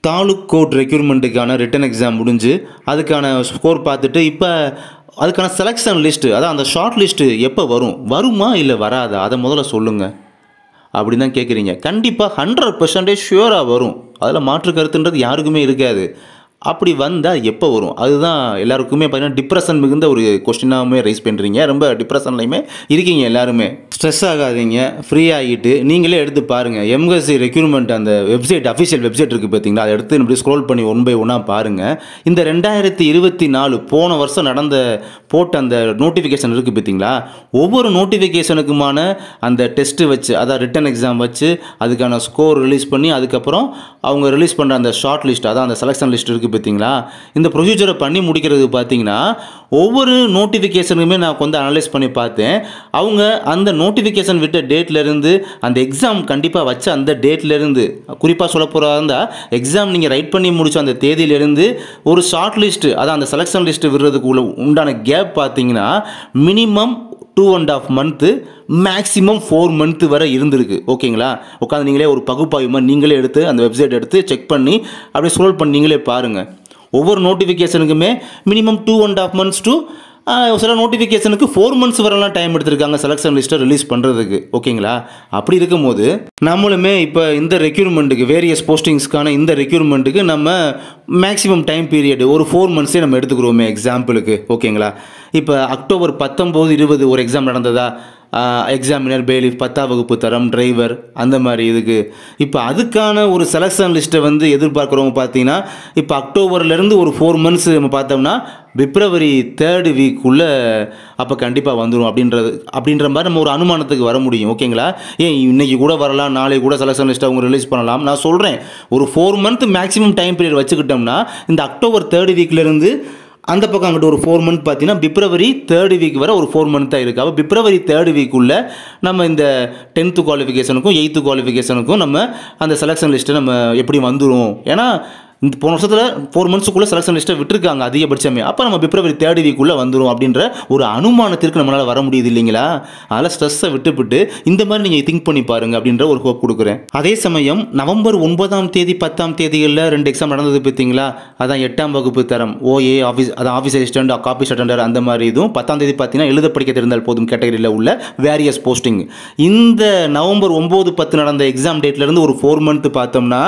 Taluk code ரெக்ரூட்மெண்ட்டுக்கான written exam முடிஞ்சு அதுக்கான score பார்த்துட்டு இப்போ அதுக்கான செலெக்ஷன் லிஸ்ட்டு அதான் அந்த ஷார்ட் லிஸ்ட்டு எப்போ வருமா இல்லை வராதா அதை முதல்ல சொல்லுங்கள் அப்படின்னு தான் கேட்குறீங்க. கண்டிப்பாக 100% ஷுவராக வரும். அதில் மாற்று கருத்துன்றது யாருக்குமே இருக்காது. அப்படி வந்தால் எப்போ வரும் அதுதான் எல்லாருக்குமே பார்த்தீங்கன்னா டிப்ரெஷன் மிகுந்த ஒரு கொஸ்டினாகவே ரைஸ் பண்ணுறீங்க. ரொம்ப டிப்ரெஷன்லையுமே இருக்கீங்க எல்லாருமே. ஸ்ட்ரெஸ் ஆகாதீங்க, ஃப்ரீ ஆகிட்டு நீங்களே எடுத்து பாருங்கள். எம்எஸ்சி ரெக்ரூட்மெண்ட் அந்த வெப்சைட் அஃபிஷியல் வெப்சைட் இருக்குது பார்த்தீங்களா, அதை எடுத்து இப்படி ஸ்க்ரோல் பண்ணி ஒன் பை ஒன்னாக பாருங்கள். இந்த 2024 போன வருஷம் போட்ட அந்த நோட்டிஃபிகேஷன் இருக்குது பார்த்தீங்களா, ஒவ்வொரு நோட்டிஃபிகேஷனுக்குமான அந்த டெஸ்ட்டு வச்சு அதான் ரிட்டன் எக்ஸாம் வச்சு அதுக்கான ஸ்கோர் ரிலீஸ் பண்ணி அதுக்கப்புறம் அவங்க ரிலீஸ் பண்ணுற அந்த ஷார்ட் லிஸ்ட் அதான் அந்த செலெக்ஷன் லிஸ்ட் இருக்குது பார்த்தீங்களா, இந்த ப்ரொசீஜரை பண்ணி முடிக்கிறது பார்த்தீங்கன்னா ஒவ்வொரு நோட்டிஃபிகேஷனுமே நான் வந்து அனலைஸ் பண்ணி பார்த்தேன். அவங்க அந்த நோட்டிஃபிகேஷன் விட்ட டேட்லேருந்து அந்த எக்ஸாம் கண்டிப்பாக வச்ச அந்த டேட்லேருந்து குறிப்பாக சொல்ல போகிறதா இருந்தால் எக்ஸாம் நீங்கள் ரைட் பண்ணி முடிச்ச அந்த தேதியிலேருந்து ஒரு ஷார்ட் லிஸ்ட்டு அதான் அந்த செலெக்ஷன் லிஸ்ட்டு விடுறதுக்கு உண்டான கேப் பார்த்தீங்கன்னா மினிமம் 2.5 மந்த்து மேக்ஸிமம் 4 மந்த்து வரை இருந்திருக்கு. ஓகேங்களா, உட்காந்து நீங்களே ஒரு பகுப்பாய்வு நீங்களே எடுத்து அந்த வெப்சைட் எடுத்து செக் பண்ணி அப்படியே ஸ்க்ரோல் பண்ணி நீங்களே பாருங்கள். ஒவ்வொரு நோட்டிஃபிகேஷனுக்குமே மினிமம் 2.5 மந்த்ஸ் டு சில நோட்டிஃபிகேஷனுக்கு 4 மந்த்ஸ் வரலாம் டைம் எடுத்திருக்காங்க செலெக்ஷன் லிஸ்ட்டை ரிலீஸ் பண்ணுறதுக்கு. ஓகேங்களா, அப்படி இருக்கும்போது நம்மளுமே இப்போ இந்த ரெக்ரூட்மெண்ட்டுக்கு வேரியஸ் போஸ்டிங்ஸ்க்கான இந்த ரெக்ரூட்மெண்ட்டுக்கு நம்ம மேக்ஸிமம் டைம் பீரியட் ஒரு 4 மந்த்ஸே நம்ம எடுத்துக்கிறோமே எக்ஸாம்பிளுக்கு. ஓகேங்களா, இப்போ அக்டோபர் 19, 20 ஒரு எக்ஸாம் நடந்ததா, எக்ஸாமினர், பெயிலிஃப், 10ஆம் வகுப்பு தரம், டிரைவர் அந்த மாதிரி இதுக்கு இப்போ அதுக்கான ஒரு செலெக்ஷன் லிஸ்ட்டை வந்து எதிர்பார்க்குறவங்க பார்த்தீங்கன்னா இப்போ அக்டோபர்லேருந்து ஒரு 4 மந்த்ஸ் நம்ம பார்த்தோம்னா பிப்ரவரி 3rd வீக்குள்ளே அப்போ கண்டிப்பாக வந்துடும் அப்படின்ற மாதிரி நம்ம ஒரு அனுமானத்துக்கு வர முடியும். ஓகேங்களா, ஏன் இன்றைக்கி கூட வரலாம், நாளைக்கு கூட செலெக்ஷன் லிஸ்ட்டை அவங்க ரிலீஸ் பண்ணலாம். நான் சொல்கிறேன் ஒரு 4 மந்த் மேக்ஸிமம் டைம் பீரியட் வச்சுக்கிட்டோம்னா இந்த அக்டோபர் 3rd வீக்லேருந்து அந்த பக்கம் அங்கிட்ட ஒரு 4 மந்த் பார்த்தீங்கன்னா பிப்ரவரி 3rd வீக் வரை ஒரு 4 மந்த் தான் இருக்குது. அப்போ பிப்ரவரி 3rd வீக்குள்ளே நம்ம இந்த 10th குவாலிஃபிகேஷனுக்கும் 8th குவாலிஃபிகேஷனுக்கும் நம்ம அந்த செலெக்ஷன் லிஸ்ட்டை நம்ம எப்படி வந்துடும். ஏன்னா இந்த போன வருஷத்தில் 4 மந்த்ஸுக்குள்ளே செலெக்ஷன் லிஸ்ட்டை விட்டுருக்காங்க அதிகபட்சமே. அப்போ நம்ம பிப்ரவரி 3rd வீக்குள்ளே வந்துடும் அப்படின்ற ஒரு அனுமானத்திற்கு நம்மளால் வர முடியுது இல்லைங்களா. அதில் ஸ்ட்ரெஸ்ஸை விட்டுவிட்டு இந்த மாதிரி நீங்கள் திங்க் பண்ணி பாருங்கள் அப்படின்ற ஒரு ஹோப் கொடுக்குறேன். அதே சமயம் நவம்பர் 9ஆம் தேதி 10ஆம் தேதிகளில் 2 எக்ஸாம் நடந்தது பார்த்தீங்களா, அதான் 8ஆம் வகுப்பு தரம் OA ஆஃபீஸ் அதான் ஆஃபீஸ் அசிஸ்டன்ட், ஆஃபீஸ் அட்டெண்டர் அந்த மாதிரி இதுவும் 10ஆம் தேதி பார்த்தீங்கன்னா எழுத படிக்க தெரிந்தால் போதும் கேட்டகரியில் உள்ள வேரியஸ் போஸ்டிங். இந்த நவம்பர் 9, 10 நடந்த எக்ஸாம் டேட்லேருந்து ஒரு 4 மந்த் பார்த்தோம்னா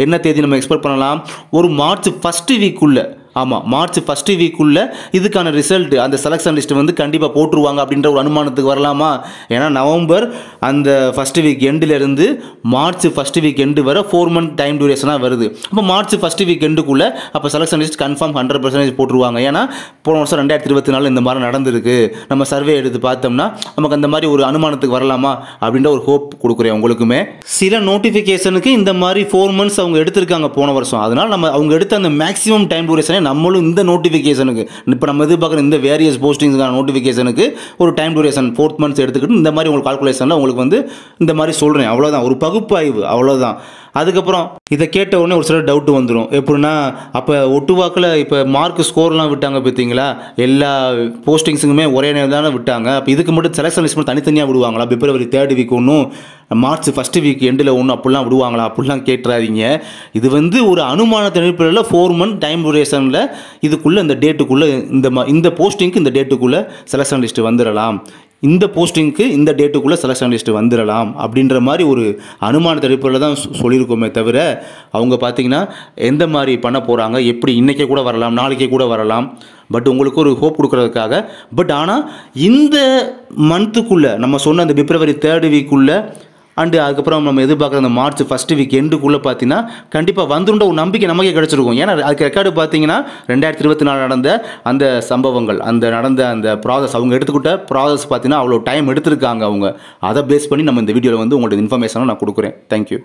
என்ன தேதி நம்ம எக்ஸ்பெக்ட் பண்ணலாம், ஒரு மார்ச் 1st வீக்குள்ளே ஆமாம் மார்ச் 1st வீக்குள்ளே இதுக்கான ரிசல்ட் அந்த செலெக்ஷன் லிஸ்ட்டு வந்து கண்டிப்பாக போட்டுருவாங்க அப்படின்ற ஒரு அனுமானத்துக்கு வரலாமா. ஏன்னா நவம்பர் அந்த 1st வீக் எண்டிலேருந்து மார்ச் 1st வீக் எண்டு வரை 4 மந்த் டைம் டியூரேஷனாக வருது. அப்போ மார்ச் 1st வீக் எண்டுக்குள்ளே அப்போ செலெக்ஷன் லிஸ்ட் கன்ஃபார்ம் 100% போட்டுருவாங்க. ஏன்னா போன வருஷம் 2024 இந்த மாதிரி நடந்திருக்கு. நம்ம சர்வே எடுத்து பார்த்தோம்னா நமக்கு அந்த மாதிரி ஒரு அனுமானத்துக்கு வரலாமா அப்படின்ற ஒரு ஹோப் கொடுக்குறேன் உங்களுக்குமே. சில நோட்டிஃபிகேஷனுக்கு இந்த மாதிரி 4 மந்த்ஸ் அவங்க எடுத்திருக்காங்க போன வருஷம். அதனால் நம்ம அவங்க எடுத்த அந்த மேக்ஸிமம் டைம் டியூரேஷனை நம்மளும் இந்த நோட்டிஃபிகேஷனுக்கு இப்போ நம்ம எதிர்பார்க்குற இந்த வேரியஸ் போஸ்டிங்ஸான நோட்டிஃபிகேஷனுக்கு ஒரு டைம் டியூரேஷன் 4 மந்த்ஸ் எடுத்துக்கிட்டு இந்த மாதிரி உங்களுக்கு கால்குலேஷனில் உங்களுக்கு வந்து இந்த மாதிரி சொல்கிறேன். அவ்வளோதான், ஒரு பகுப்பாய்வு அவ்வளோதான். அதுக்கப்புறம் இதை கேட்ட உடனே ஒரு சில டவுட் வந்துடும். எப்படின்னா அப்போ ஒட்டுவாக்கில் இப்போ மார்க் ஸ்கோர்லாம் விட்டாங்க பார்த்தீங்களா, எல்லா போஸ்டிங்ஸுக்குமே ஒரே நேரம் தானே விட்டாங்க. அப்போ இதுக்கு மட்டும் செலெக்ஷன் லிஸ்ட் மட்டும் தனித்தனியாக விடுவாங்களா, பிப்ரவரி 3rd வீக் ஒன்றும் மார்ச் 1st வீக் எண்டில் ஒன்றும் அப்படிலாம் விடுவாங்களா அப்படிலாம் கேட்டுறாதீங்க. இது வந்து ஒரு அனுமானத்தின் அடிப்படையில் 4 மந்த் டைம் டியூரேஷனில் இதுக்குள்ளே இந்த டேட்டுக்குள்ளே இந்த போஸ்டிங்க்கு இந்த டேட்டுக்குள்ளே செலெக்ஷன் லிஸ்ட்டு வந்துடலாம், இந்த போஸ்டிங்க்கு இந்த டேட்டுக்குள்ளே செலெக்ஷன் லிஸ்ட்டு வந்துடலாம் அப்படின்ற மாதிரி ஒரு அனுமானத்தை அடிப்படையில் தான் சொல்லியிருக்கோமே தவிர அவங்க பார்த்தீங்கன்னா எந்த மாதிரி பண்ண போகிறாங்க, எப்படி இன்றைக்கே கூட வரலாம், நாளைக்கே கூட வரலாம், பட் உங்களுக்கு ஒரு ஹோப் கொடுக்குறதுக்காக. பட் ஆனால் இந்த மந்த்துக்குள்ளே நம்ம சொன்ன அந்த பிப்ரவரி 3rd வீக்குள்ளே அண்டு அதுக்கப்புறம் நம்ம எதிர்பார்க்குற அந்த மார்ச் 1st வீக் எண்டுக்குள்ளே பார்த்தீங்கன்னா கண்டிப்பாக வந்துன்ற ஒரு நம்பிக்கை நமக்கே கிடச்சிருக்கும். ஏன்னா அதுக்கு ரெக்கார்டு பார்த்தீங்கன்னா 2024 நடந்த அந்த சம்பவங்கள் நடந்த அந்த ப்ராசஸ் அவங்க எடுத்துக்கிட்ட ப்ராசஸ் பார்த்தீங்கன்னா அவ்வளோ டைம் எடுத்திருக்காங்க அவங்க. அதை பேஸ் பண்ணி நம்ம இந்த வீடியோவில் வந்து உங்களோட இன்ஃபர்மேஷனை நான் கொடுக்குறேன். தேங்க்யூ.